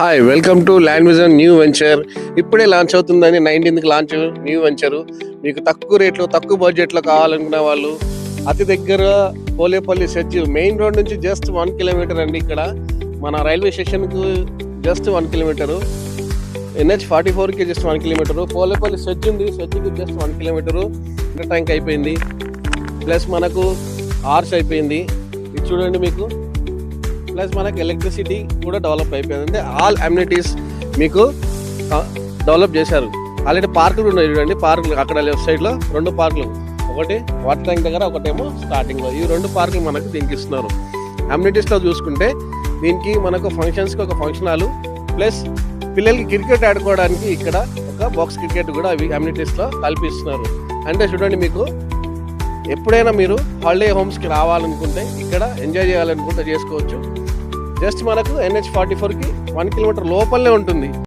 Hi welcome to land vision new venture. ఇప్పుడే launch అవుతుందని 19th launch new venture. మీకు తక్కువ రేట్లో తక్కువ బడ్జెట్లో కావాలనుకునే వాళ్ళు అతి దగ్గర పోలేపల్లి సెర్చ్ మెయిన్ రోడ్ నుంచి జస్ట్ 1 కిలోమీటర్ అండి. ఇక్కడ మన రైల్వే స్టేషన్కు జస్ట్ 1 కిలోమీటరు, NH44కి జస్ట్ 1 కిలోమీటరు, పోలేపల్లి సెర్చ్ ఉంది, సెర్చ్కి జస్ట్ 1 కిలోమీటరు. ఇంటర్ ట్యాంక్ అయిపోయింది, ప్లస్ మనకు ఆర్చ్ అయిపోయింది. ఇది చూడండి మీకు, ప్లస్ మనకి ఎలక్ట్రిసిటీ కూడా డెవలప్ అయిపోయింది. అంటే ఆల్ అమ్యూనిటీస్ మీకు డెవలప్ చేశారు. ఆల్రెడీ పార్కులు ఉన్నాయి చూడండి, పార్కులు అక్కడ లెఫ్ట్ సైడ్లో 2 పార్కులు, ఒకటి వాటర్ ట్యాంక్ దగ్గర, ఒకటేమో స్టార్టింగ్లో. ఈ 2 పార్కులు మనకు దీనికి ఇస్తున్నారు. అమ్యూనిటీస్లో చూసుకుంటే దీనికి మనకు ఫంక్షన్స్కి ఒక ఫంక్షన్ హాలు, ప్లస్ పిల్లలకి క్రికెట్ ఆడుకోవడానికి ఇక్కడ ఒక బాక్స్ క్రికెట్ కూడా అవి అమ్యూనిటీస్లో కల్పిస్తున్నారు. అంటే చూడండి, మీకు ఎప్పుడైనా మీరు హాలిడే హోమ్స్కి రావాలనుకుంటే, ఇక్కడ ఎంజాయ్ చేయాలనుకుంటే చేసుకోవచ్చు. జస్ట్ మనకు NH44కి 1 కిలోమీటర్ లోపలనే ఉంటుంది.